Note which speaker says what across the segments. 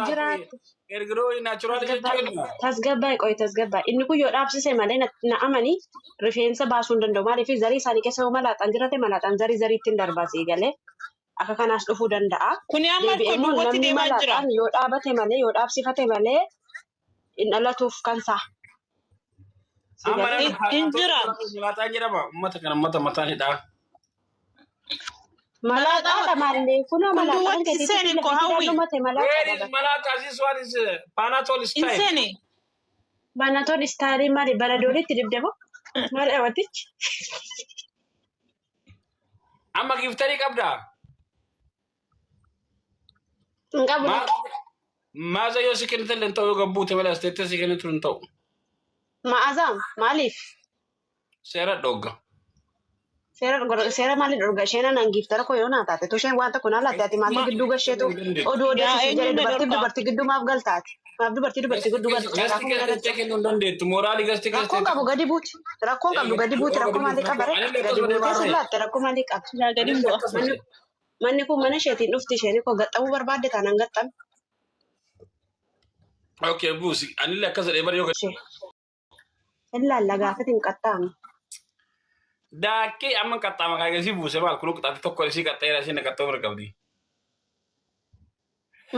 Speaker 1: jirat
Speaker 2: ergiroo natural jechuun
Speaker 1: tasgabbaa'e qoy tasgabbaa'e inni kun yoo dhaabsise malee na amani rifeensa baasuu hin danda'u maaliif zarii isaanii keessa malaaxaan jirate malaaxaan zarii ittiin darbaasii galee akka kanaas dhufuu danda'a.
Speaker 3: Kuni amma kun duubatti deemaa jira.
Speaker 1: Yoo dhaabate malee yoo dhaabsifate malee in dhalatuuf kansa.
Speaker 3: Injira.
Speaker 2: Malaaxaan jedhama uummata kana mataan hidhaa.
Speaker 1: Malaaxaadha maallee kunoo malaaxaan
Speaker 3: gadi seenee ko hawwi.
Speaker 2: Malaaxaa this one is Panadol style.
Speaker 3: Insene.
Speaker 1: Panadol style maali baladoolitti dibdemo maal dhawatichi.
Speaker 2: Amma giftarii qabdaa.
Speaker 1: Enggak boleh.
Speaker 2: Masa yo si kental entau yo gabute malas tete si kental entau.
Speaker 1: Maazam, malif.
Speaker 2: Sera dogga.
Speaker 1: Sera malif dogga. Shena nang giftar ko yo na tate. To shen wanta kuna la tate malif giddu gashe to. Odo si jere dubarti giddu maaf galtaat. Maaf dubarti giddu galtaat.
Speaker 2: Gasti ke teke non de tu morali gasti ke.
Speaker 1: Rakko kabu gadi but. Rakko malik kabare. Gadi but selat rakko malik ab.
Speaker 3: Gadi but.
Speaker 1: Manni kun mana isheetiin dhufti isheen koo gaxxamuu barbaadde taanaan gaxxame.
Speaker 2: Okay, buusi. Anillee akkas jedhee bari yoo
Speaker 1: Ilaalla gaafatiin qaxxaamu.
Speaker 2: Daakkee amma qaxxaama kaagesii buuse maal kun qaxxaate tokko isii qaxxeera isheen qaxxoo bira qabdi.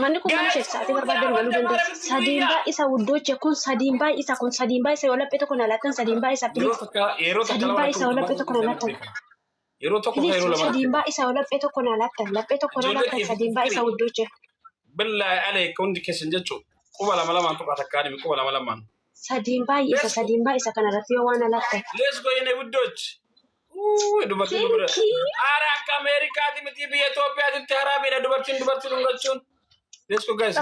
Speaker 1: Manni kun mana isheetti sa'aatii barbaadde galuu dandeessi. Sadiinbaa isa wuddooche kun sadiinbaa isa yoo laphee tokko na laattan sadiinbaa isa piliis. Sadiinbaa isa yoo laphee tokko na laattan.
Speaker 2: Yeroo tokko yeroo lama.
Speaker 1: Sadiinbaa isa laphee tokko na laattan. Laphee tokko na laattan sadiinbaa isa wuddooche.
Speaker 2: Billahi alayka hundi keessan jechuun quba lama lamaan tokko takkaani quba lama lamaan.
Speaker 1: Sadiinbaa isa kanarratti yoo waan laattan.
Speaker 2: Let's go in wuddooche. Dubartiin dubara. Ara akka Ameerikaati miti biyya Itoophiyaatti haraamiidha dubartiin hungachuun. Let's go guys.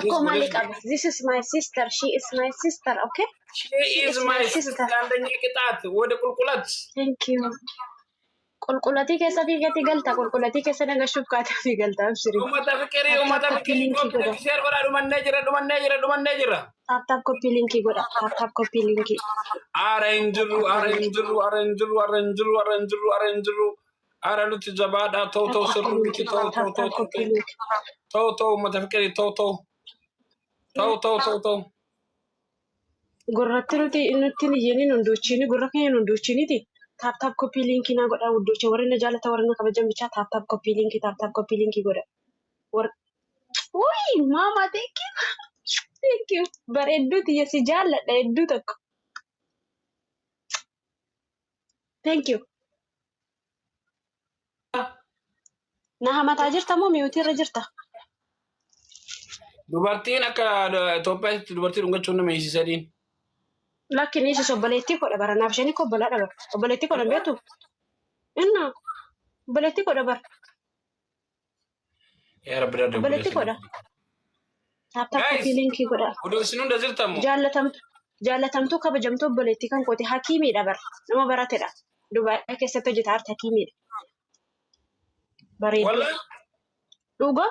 Speaker 1: This is my sister. She is my sister, okay?
Speaker 2: She is my sister. Dandanya kitaat wada kulkulat.
Speaker 1: Thank you. Qulqullati keessa fiigatti galta qulqullati keessa nagashuuf kaataa fi galta abshiri.
Speaker 2: Ummata fikirii share godha dhumannee jira.
Speaker 1: Tap copy linki godha. Tap copy linki.
Speaker 2: Ara injiru. Ara nuti jabaadha too sirruuti too ummata fikirii too.
Speaker 1: Gurratti nuti yeni hunduuchini gurra keenya hunduuchiniti. Tap copy linki na godha wuddooche warri na jaalata warri na kabajan bichaa tap copy linki godha. Uy, mama thank you. Bareedduuti yesi jaalladha hedduu tokko. Thank you. Na hamataa jirta moo miyuutii irra jirta?
Speaker 2: Dubartiin akka Itoophiyaatti dubartiin hungachuun nama hiisisaniin.
Speaker 1: Lakkin isis obboleettii godha bara naaf isheen obbolaa dhabar. Obboleettii godha beektu? Inna obboleettii godha bara.
Speaker 2: Yaa rabbi daadda
Speaker 1: obboleettii godha. Tap copy linki godha.
Speaker 2: Oduu isin hunda jirtamu.
Speaker 1: Jaalatamtuu kabajamtuu obboleettii kan kooti hakiimiidha bara. Nama baratedha. Dubaayii keessatti hojjeta harta hakiimiidha. Bareedu. Dhugaa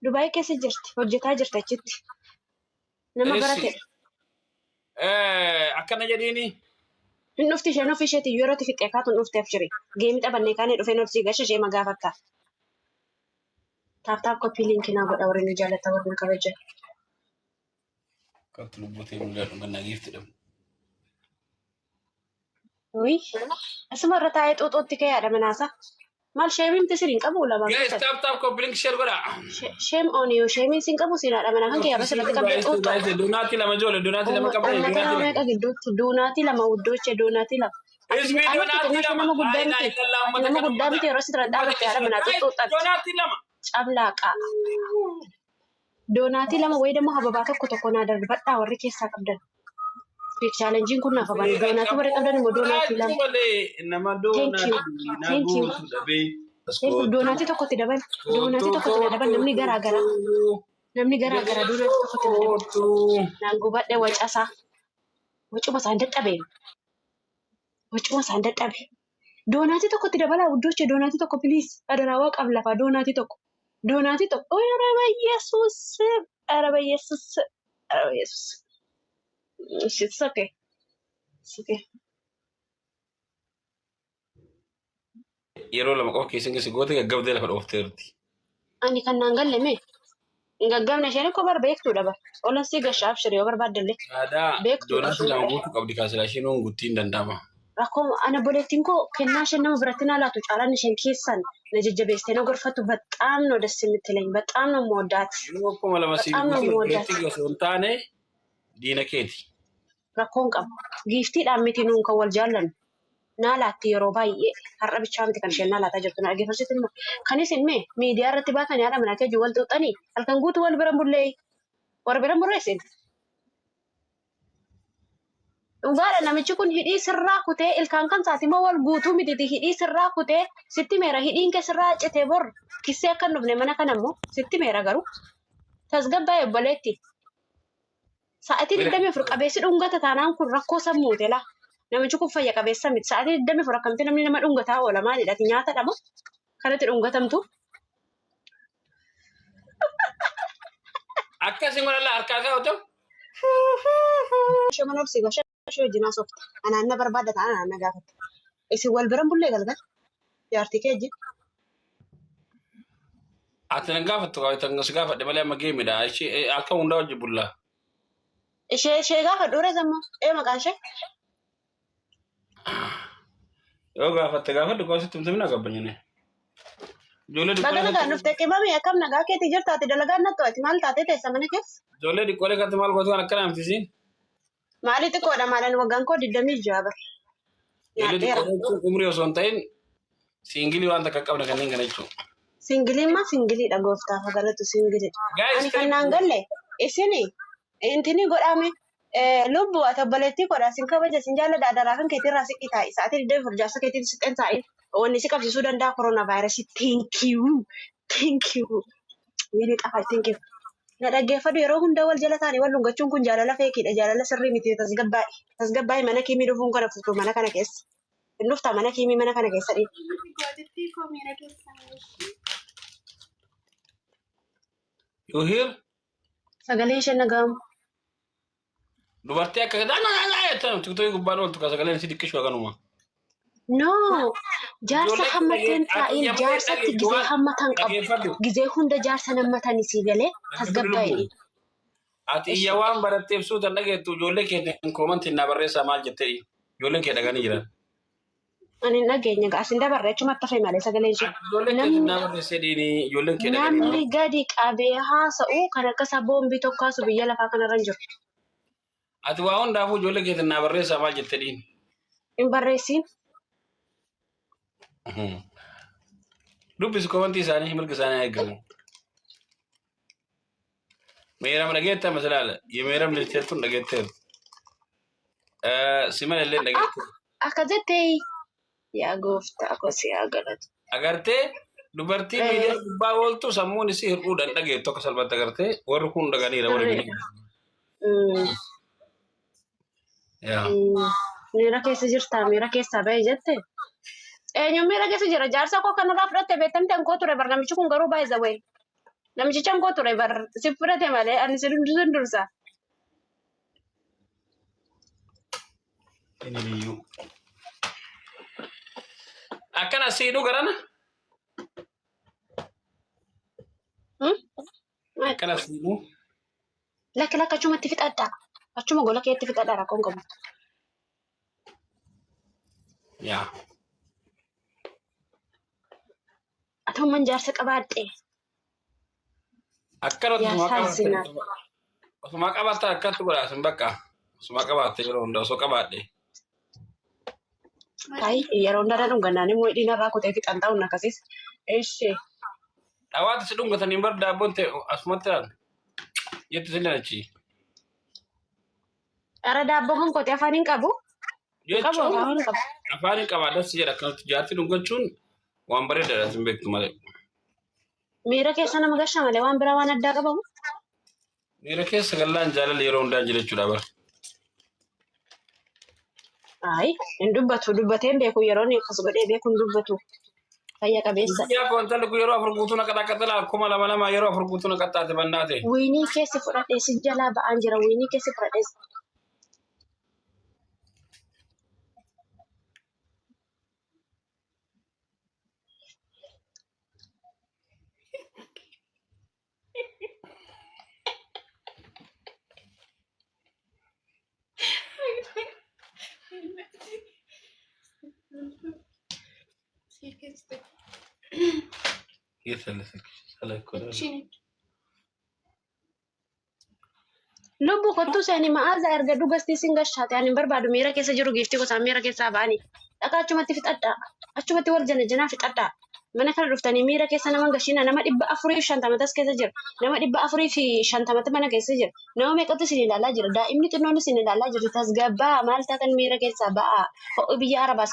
Speaker 1: Dubaayii keessa jirti hojjetaa jirti achitti. Nama baratedha.
Speaker 2: Akkana jedhiini.
Speaker 1: Hin dhufti isheen ofii isheetii yeroo itti fixee kaatuun dhufteef jiri. Geemii taphannee kaanee dhufee nuti gashe ishee magaa fakkaata. Tap copy linki naa godha warri nu jaalata warri nu kabaja.
Speaker 2: Kan lubbutee mul'atu mannaa giiftidhamu.
Speaker 1: Uy, asuma irra taa'ee xuuxuutti ka'eedha manaasa. Maal sheemiin tisiriin qabu lamaan.
Speaker 2: Guys, tap copy link share godha.
Speaker 1: Shame on you. Sheemiin siin qabu siinaadha mana kan kiyyaa basirratti qabdee xuuxu.
Speaker 2: Dunaati lama ijoollee dunaati lama qabdee
Speaker 1: gidduutti duunaati lama wuddooche duunaati lama.
Speaker 2: Ismi dunaati lama.
Speaker 1: Nama guddaa miti yeroo sirra dhaabatte haadha manaa xuuxuudhaati.
Speaker 2: Dunaati lama.
Speaker 1: Cablaaqa. Doonaati lama wayi dammoo hababaa tokko naa darbadhaa warri keessaa qabdan. Speak challenging kun naaf abaan doonaati warri qabdan immoo doonaati lama. Thank you. Doonaati tokkotti dabal. Namni garaagara doonaati tokkotti dabal. Naan gubadhe wacasaa. Wacuma isaan dadhabe. Doonaati tokkotti dabalaa wuddooche doonaati tokko please. Adaraawaa qab lafaa doonaati tokko. Araba Yesus. It's okay.
Speaker 2: Yeroo lama qofa keessan gootee gaggabdee lafa dhoofteerti.
Speaker 1: Ani kan naan galleme. Gaggabna isheen ko bar beektuudha bar. Olan si gashaaf shiree barbaadallee
Speaker 2: Ada
Speaker 1: beektuudha
Speaker 2: donasi
Speaker 1: isheen.
Speaker 2: lama guutuu qabdi kaasila isheen on guttiin danda'ama.
Speaker 1: Rakkoo ana boleettiin koo kennaa isheen nama biratti naa laatu caalaan isheen keessan na jajjabeessitee na gorfattu በጣም ነው ደስ የምትለኝ በጣም ነው የምወዳት
Speaker 2: Yoo akkuma lama
Speaker 1: በጣም ነው የምወዳት
Speaker 2: sibiitii osoo hin taane diina keeti.
Speaker 1: rakkoon qaba giiftiidhaan miti nuun kan wal jaallannu naa laatti yeroo baay'ee har'a bichaa miti kan isheen naa laataa jirtu na dhaggeeffachisutti immoo kanis ilmee miidiyaa irratti baatanii haadha manaa kee wal xuuxanii halkan guutuu wal bira bullee warra bira murreessin. Dhugaadha namichi kun hidhii sirraa kutee ilkaan kan isaati immoo wal guutuu mititi hidhii sirraa kutee sitti meera hidhiin kee sirraa citee bor kissee akka hin dhufne mana kana immoo sitti meera garuu tasgabbaa'ee obboleetti. Sa'aatii 24 qabeessi dhungata taanaan kun rakkoo sammuute laa. Namichi kun fayya qabeessa miti. Sa'aatii 24 akkamti namni nama dhungataa oola maalidha? Nyaata dhama kanatti dhungatamtu.
Speaker 2: Akkasii godhalla harkaa isaa otoo.
Speaker 1: Ishee mana obsii goshee ishee wajjin haasofta. Anaan na barbaadda ta'an anaan na gaafatta. Isin wal biran bullee galgal. Jaartii kee wajjin.
Speaker 2: Ati nan gaafattu qabeetan si gaafadhe malee amma geemidha. Ishee akka hundaa wajjin bullaa.
Speaker 1: Ishee gaafa dhooree sammoo. Maqaan ishee?
Speaker 2: Yoo gaafatte gaafadhu qoositti himtamina qabbanyine. Ijoollee
Speaker 1: Baga nagaan dhuftee qibamee akkam nagaa keetii jirtu ati dalagaan nattu ati maal taatee teessa mana keessa?
Speaker 2: Ijoollee dhiqqoolee gatti maal gootu kan akkana hamtisiin.
Speaker 1: Maali xiqqoodha maalan waggaan koo 26 bara.
Speaker 2: Ijoollee dhiqqoolee umrii osoo hin ta'in siingilii waan takka qabna kanneen kana jechuudha.
Speaker 1: Singiliin singiliidha gooftaaf galatu singiliidha.
Speaker 2: Guys,
Speaker 1: Ani kan naan galle isini intini godhame lubbu ati obboleettii godha sin kabaja sin jaalladha adaraa kan keetii irraa siqqi taa'i sa'aatii 24 jaarsa keetii siqqeen taa'i wanni si qabsiisuu danda'a koronaa vaayirasii thank you wiili qafa thank you na dhaggeeffadhu yeroo hunda wal jala taa'anii wal dhungachuun kun jaalala feekiidha jaalala sirrii miti tasgabbaa'e mana kiimii dhufuun kana fufuu mana kana keessa hin dhuftaa mana kiimii mana kana keessa dhiibu.
Speaker 2: You hear?
Speaker 1: Sagaleen isheen nagahamu.
Speaker 2: Dubartii akka gadaa jettan tiktookii gubbaan ooltu ka sagaleen si xiqqishu kanuma.
Speaker 1: No, jaarsa hammateen taa'in jaarsatti gizee hammatan qabu. Gizee hunda jaarsa nammatanii si galee tasgabbaa'e.
Speaker 2: Ati iyya waan baratteef suutan dhageettu ijoollee keetiin koomantiin na barreessaa maal jettee ijoolleen kee dhaganii jiran.
Speaker 1: Ani nageenya gaasin dabarre achumatti hafe malee sagalee ishee.
Speaker 2: Ijoolleen keetiin na barreessee dhiini ijoolleen kee dhaganii.
Speaker 1: Namni gadi qabee haasa'u kan akka isaa boombii tokkaasu biyya lafaa kanarra hin jiru.
Speaker 2: Ati waa hundaafuu ijoollee keetiin na barreessaa maal jettee dhiini.
Speaker 1: Hin barreessiin.
Speaker 2: Dubbisi koomantii isaanii mirga isaanii eeggamu. Meeram dhageettaa masalaala. Yemeeram lilcheertuun dhageetteeru. Siman illee dhageetteeru.
Speaker 1: Akka jettee yaa gooftaa kosii haa galatu.
Speaker 2: Agartee dubartii miidiyaa gubbaa ooltu sammuun isii hir'uudhaan dhageettu akka salphatti agartee warri kun dhaganiira warri bini.
Speaker 1: Miira keessa jirtaa miira keessaa ba'e jettee. Eenyuun miira keessa jira jaarsa koo kanarraa fudhatte beektamte ankoo ture bar namichi kun garuu baay'ee zawwee. Namichicha ankoo ture bar si fudhate malee ani si dursa.
Speaker 2: Ini biyyuu. Akkana siiduu garana. Akkana siiduu.
Speaker 1: Lakki achumatti fixadhaa. Achuma gola keetti fixadhaa rakkoon qabu.
Speaker 2: Yaa.
Speaker 1: Atumman jaarsa qabaadhe.
Speaker 2: Akkana osuma qabaatte akkatti godhaasin bakka. Osuma qabaatte yeroo hunda osoo qabaadhe.
Speaker 1: Kai yeroo hundaa dhungannaan immoo dhiinarraa kutee fixan ta'uun akkasiis. Eeshee.
Speaker 2: Dhawaati si dhungatanii bar daabboon ta'e asumatti dhaan. Jettu si lalachi.
Speaker 1: Ara daabboo kan kotee afaan hin qabu.
Speaker 2: Jechuun afaan hin qabaa dassi jedha akkanatti jaartii dhungachuun waan bareedaadha sin beektu malee.
Speaker 1: Miira keessa nama gashaa malee waan biraa waan addaa qabamu.
Speaker 2: Miira keessa gallaan jaalala yeroo hundaa jira jechuudha bara.
Speaker 1: Ay, hin dubbatu dubbateen beeku yeroo inni akkas godhee beeku hin dubbatu. Fayya qabeessa.
Speaker 2: Yaa koontalli kun yeroo afur guutuu naqataa qaxala akkuma lama yeroo afur guutuu naqataate bannaate.
Speaker 1: Wiinii keessi fudhadhee si jalaa ba'aan jira wiinii keessi fudhadhee.
Speaker 2: Yesallasik. Salakora.
Speaker 1: Lubbu kottu seni ma'aza erga dhugasti singashaate ani barbaadu miira keessa jiru giiftii gosa miira keessaa ba'anii dhaqa achumatti fixadha achumatti wal janajjanaa fixadha mana kana dhuftanii miira keessa nama gashina nama 450 tas keessa jira nama 450 mana keessa jira nama meeqatu isin ilaalaa jira daa'imni xinnoon isin ilaalaa jirti tasgabbaa maal taatan miira keessaa ba'a ho'i biyya arabaa